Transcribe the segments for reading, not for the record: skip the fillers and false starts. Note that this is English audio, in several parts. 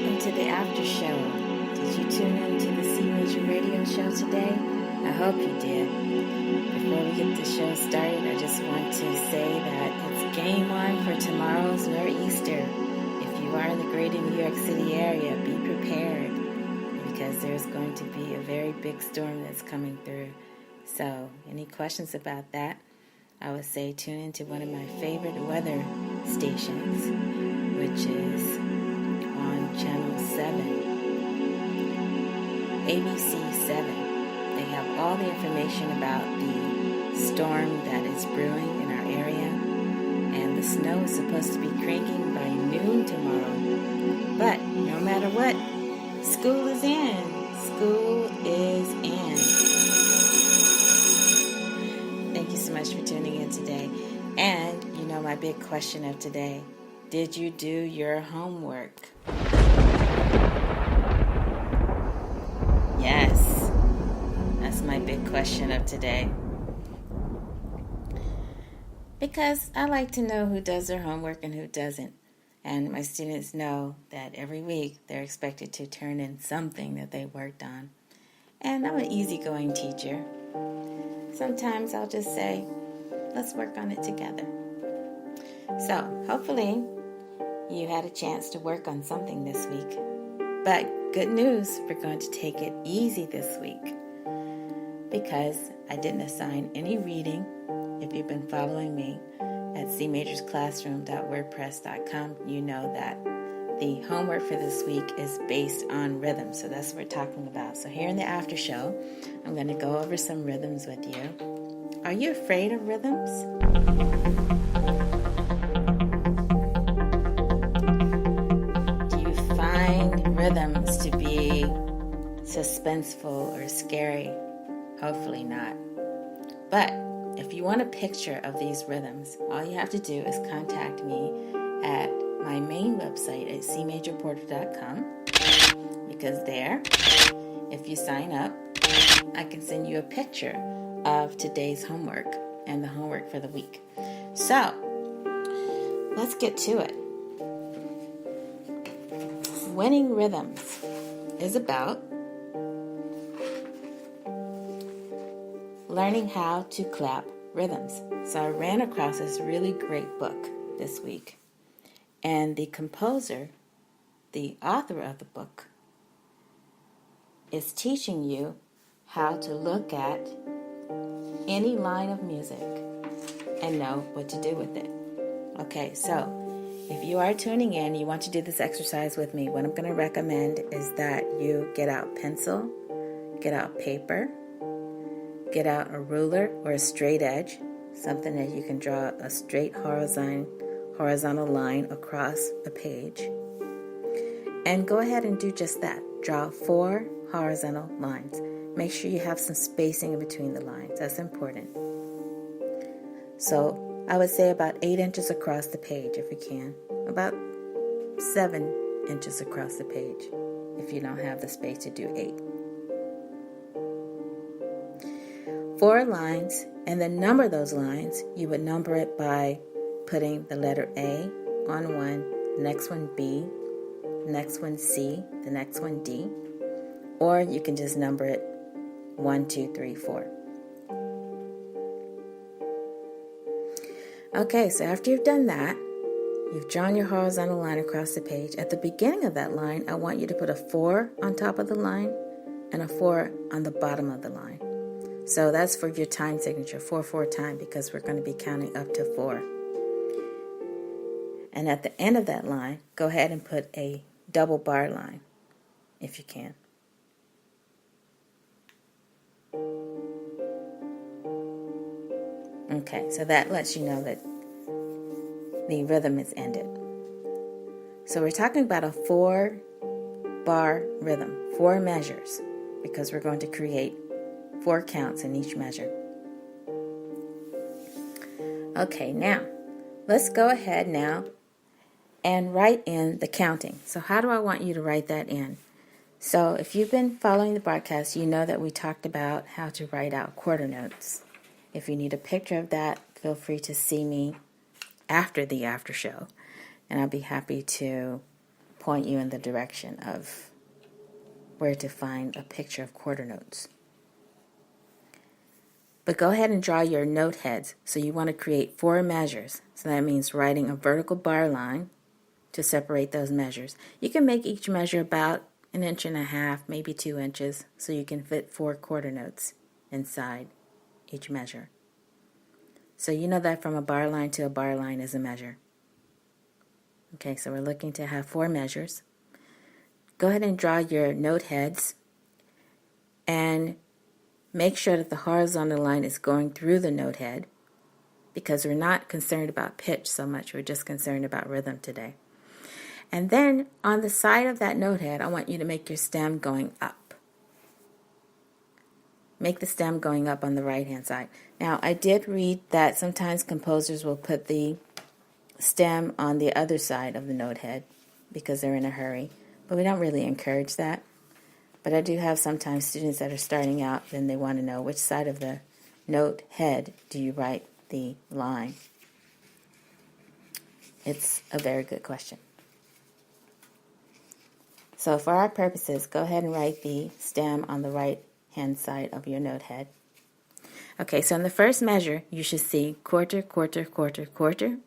welcome to the after show. Did you tune in to the CMajor radio show today? I hope you did. Before we get the show started, I just want to say that it's game on for tomorrow's Nor'easter. If you are in the greater New York City area, be prepared because there's going to be a very big storm that's coming through. So, any questions about that? I would say tune into one of my favorite weather stations, which is on Channel 7, ABC 7. They have all the information about the storm that is brewing in our area, and the snow is supposed to be cranking by noon tomorrow. But no matter what, school is in. School is in. Thank you so much for tuning in today. And you know my big question of today. Did you do your homework? Yes. That's my big question of today. Because I like to know who does their homework and who doesn't. And my students know that every week they're expected to turn in something that they worked on. And I'm an easygoing teacher. Sometimes I'll just say, let's work on it together. So, hopefully, you had a chance to work on something this week. But good news, we're going to take it easy this week because I didn't assign any reading. If you've been following me at CMajorsClassroom.wordpress.com, you know that the homework for this week is based on rhythms. So that's what we're talking about. So here in the after show, I'm going to go over some rhythms with you. Are you afraid of rhythms? Do you find rhythms to be suspenseful or scary? Hopefully not. But if you want a picture of these rhythms, all you have to do is contact me at my main website at CMajorPortal.com, because there, if you sign up, I can send you a picture of today's homework and the homework for the week. So, let's get to it. Winning Rhythms is about learning how to clap rhythms. So I ran across this really great book this week. And the composer, the author of the book, is teaching you how to look at any line of music and know what to do with it. Okay, so if you are tuning in, you want to do this exercise with me, what I'm going to recommend is that you get out pencil, get out paper, get out a ruler or a straight edge, something that you can draw a straight horizontal line across a page. And go ahead and do just that. Draw 4 horizontal lines. Make sure you have some spacing in between the lines. That's important. So I would say about 8 inches across the page if you can. About 7 inches across the page if you don't have the space to do 8. 4 lines, and then number those lines. You would number it by putting the letter A on one, the next one B, the next one C, the next one D, or you can just number it 1, 2, 3, 4. Okay, so after you've done that, you've drawn your horizontal line across the page. At the beginning of that line, I want you to put a 4 on top of the line and a 4 on the bottom of the line. So that's for your time signature, 4/4 time, because we're going to be counting up to 4. And at the end of that line, go ahead and put a double bar line, if you can. Okay, so that lets you know that the rhythm is ended. So we're talking about a 4-bar rhythm, 4 measures, because we're going to create 4 counts in each measure. Okay, now, let's go ahead now and write in the counting. So how do I want you to write that in? So if you've been following the broadcast, you know that we talked about how to write out quarter notes. If you need a picture of that, feel free to see me after the after show, and I'll be happy to point you in the direction of where to find a picture of quarter notes. But go ahead and draw your note heads. So you want to create 4 measures. So that means writing a vertical bar line to separate those measures. You can make each measure about 1.5 inches, maybe 2 inches, so you can fit 4 quarter notes inside each measure. So you know that from a bar line to a bar line is a measure. Okay, so we're looking to have 4 measures. Go ahead and draw your note heads and make sure that the horizontal line is going through the note head, because we're not concerned about pitch so much, we're just concerned about rhythm today. And then on the side of that note head, I want you to make your stem going up. Make the stem going up on the right hand side. Now, I did read that sometimes composers will put the stem on the other side of the note head because they're in a hurry, but we don't really encourage that. But I do have sometimes students that are starting out and they want to know which side of the note head do you write the line. It's a very good question. So for our purposes, go ahead and write the stem on the right hand side of your note head. Okay, so in the first measure, you should see quarter, quarter, quarter, quarter.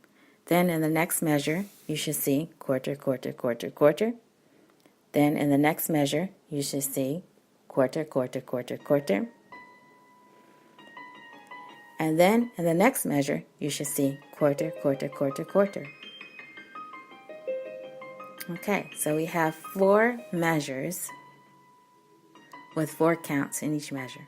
Then in the next measure, you should see quarter, quarter, quarter, quarter. Then in the next measure, you should see quarter, quarter, quarter, quarter. And then in the next measure, you should see quarter, quarter, quarter, quarter. Okay, so we have 4 measures with 4 counts in each measure.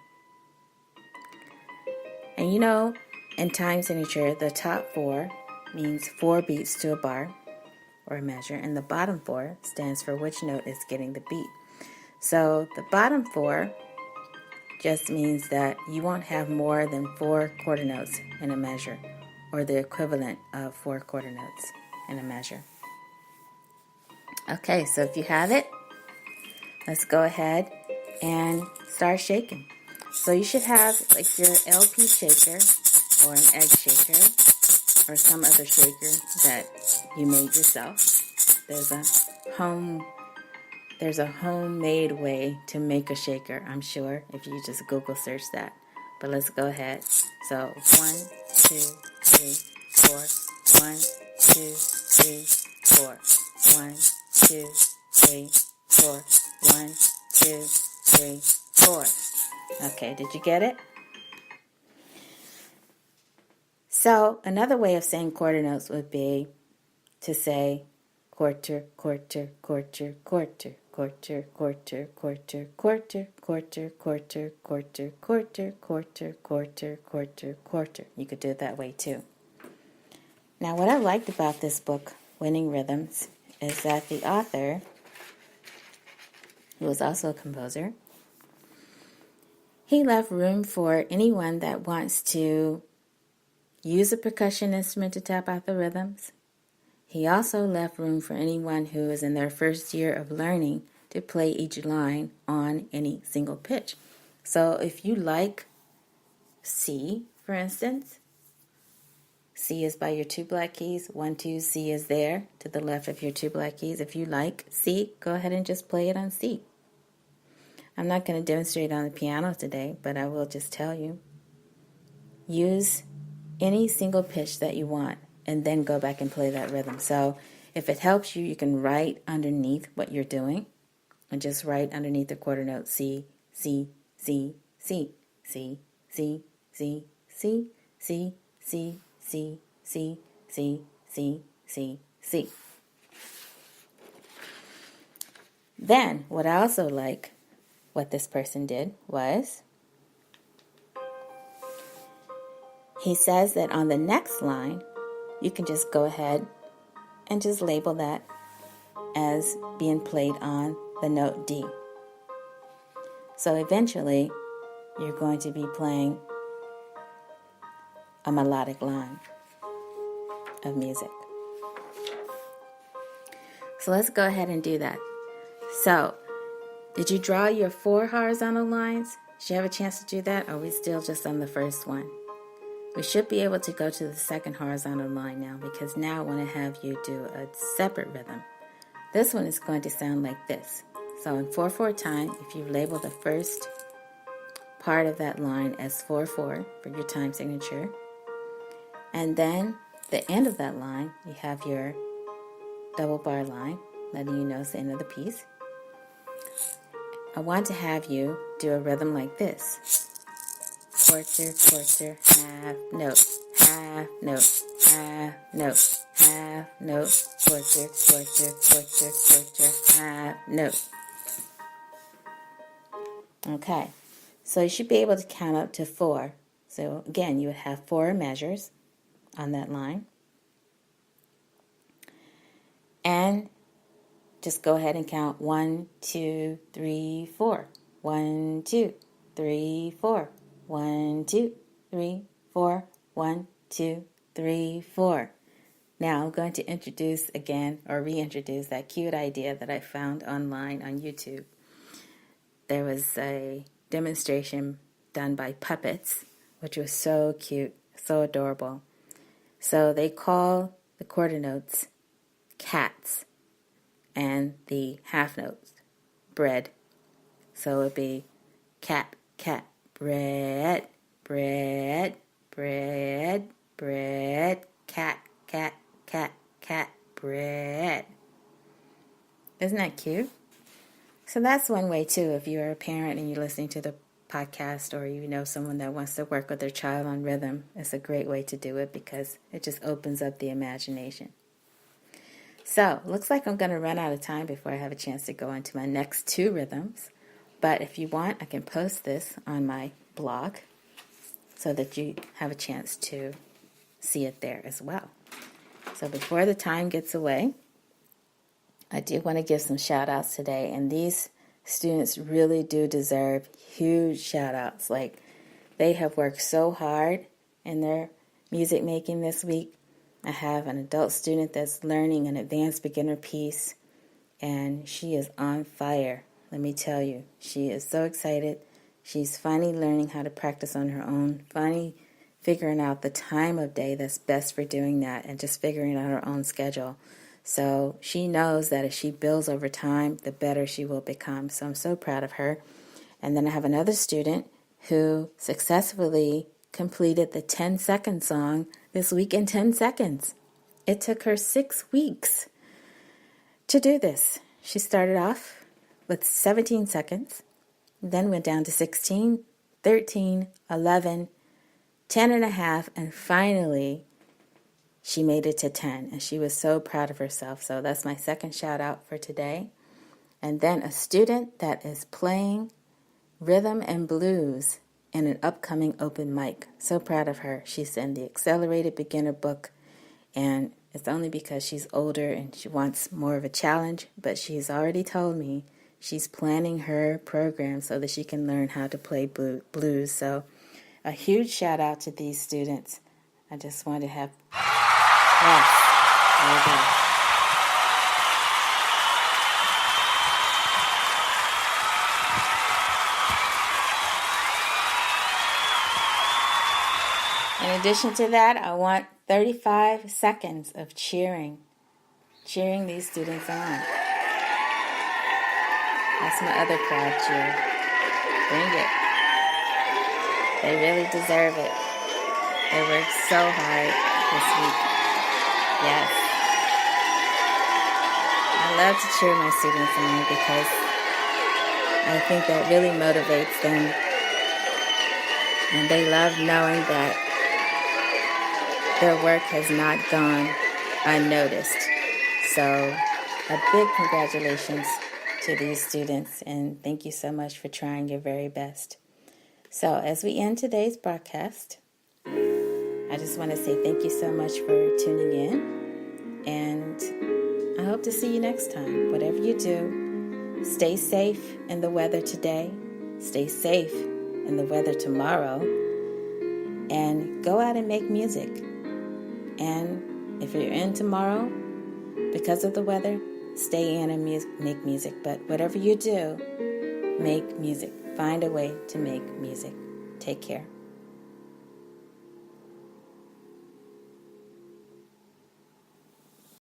And you know, in time signature, the top 4 means 4 beats to a bar or a measure, and the bottom 4 stands for which note is getting the beat. So the bottom 4 just means that you won't have more than 4 quarter notes in a measure, or the equivalent of 4 quarter notes in a measure. Okay, so if you have it, let's go ahead and start shaking. So you should have like your LP shaker or an egg shaker or some other shaker that you made yourself. There's a homemade way to make a shaker, I'm sure, if you just Google search that. But let's go ahead. So 1, 2, 3, 4. 1, 2, 3, 4. 1, 2, 3, 4. 1, 2, 3, 4. Okay, did you get it? So another way of saying quarter notes would be to say quarter, quarter, quarter, quarter, quarter, quarter, quarter, quarter, quarter, quarter, quarter, quarter, quarter, quarter, quarter, quarter. You could do it that way too. Now, what I liked about this book, Winning Rhythms, is that the author, who was also a composer, he left room for anyone that wants to use a percussion instrument to tap out the rhythms. He also left room for anyone who is in their first year of learning to play each line on any single pitch. So if you like C, for instance, C is by your 2 black keys, 1, 2, C is there to the left of your 2 black keys. If you like C, go ahead and just play it on C. I'm not going to demonstrate on the piano today, but I will just tell you, use any single pitch that you want and then go back and play that rhythm. So if it helps you, you can write underneath what you're doing and just write underneath the quarter note C, C, C, C, C, C, C, C, C, C, C, C, C, C, C, C. Then what I also like what this person did was he says that on the next line, you can just go ahead and just label that as being played on the note D. So eventually, you're going to be playing a melodic line of music. So let's go ahead and do that. So, did you draw your 4 horizontal lines? Did you have a chance to do that? Or are we still just on the first one? We should be able to go to the second horizontal line now, because now I want to have you do a separate rhythm. This one is going to sound like this. So in 4/4 time, if you label the first part of that line as 4/4 for your time signature, and then the end of that line, you have your double bar line, letting you know it's the end of the piece. I want to have you do a rhythm like this. Quarter, quarter, half note, half note, half note, half note, quarter, quarter, quarter, quarter, half note. Okay, so you should be able to count up to 4. So again, you would have 4 measures on that line. And just go ahead and count 1, 2, 3, 4. 1, 2, 3, 4. 1, 2, 3, 4. 1, 2, 3, 4. Now I'm going to introduce again, or reintroduce, that cute idea that I found online on YouTube. There was a demonstration done by puppets, which was so cute, so adorable. So they call the quarter notes cats and the half notes bread. So it would be cat, cat, bread, bread, bread, bread, cat, cat, cat, cat, bread. Isn't that cute? So that's one way too. If you're a parent and you're listening to the podcast, or you know someone that wants to work with their child on rhythm, it's a great way to do it because it just opens up the imagination. So, looks like I'm going to run out of time before I have a chance to go into my next 2 rhythms. But if you want, I can post this on my blog so that you have a chance to see it there as well. So before the time gets away, I do want to give some shout outs today. And these students really do deserve huge shout outs. Like, they have worked so hard in their music making this week. I have an adult student that's learning an advanced beginner piece, and she is on fire. Let me tell you, she is so excited. She's finally learning how to practice on her own, finally figuring out the time of day that's best for doing that, and just figuring out her own schedule. So she knows that if she builds over time, the better she will become. So I'm so proud of her. And then I have another student who successfully completed the 10-second song this week in 10 seconds. It took her 6 weeks to do this. She started off with 17 seconds, then went down to 16, 13, 11, 10 and a half, and finally she made it to 10, and she was so proud of herself. So that's my second shout out for today. And then a student that is playing rhythm and blues in an upcoming open mic. So proud of her. She's in the Accelerated Beginner book, and it's only because she's older and she wants more of a challenge, but she's already told me she's planning her program so that she can learn how to play blues. So a huge shout out to these students. I just want to have... Yes, there we go. In addition to that, I want 35 seconds of cheering these students on. That's my other crowd cheer. Bring it. They really deserve it. They worked so hard this week. Yes. I love to cheer my students on because I think that really motivates them. And they love knowing that their work has not gone unnoticed. So a big congratulations to these students, and thank you so much for trying your very best. So as we end today's broadcast, I just want to say thank you so much for tuning in, and I hope to see you next time. Whatever you do, stay safe in the weather today, stay safe in the weather tomorrow, and go out and make music. And if you're in tomorrow, because of the weather, stay in and make music. But whatever you do, make music. Find a way to make music. Take care.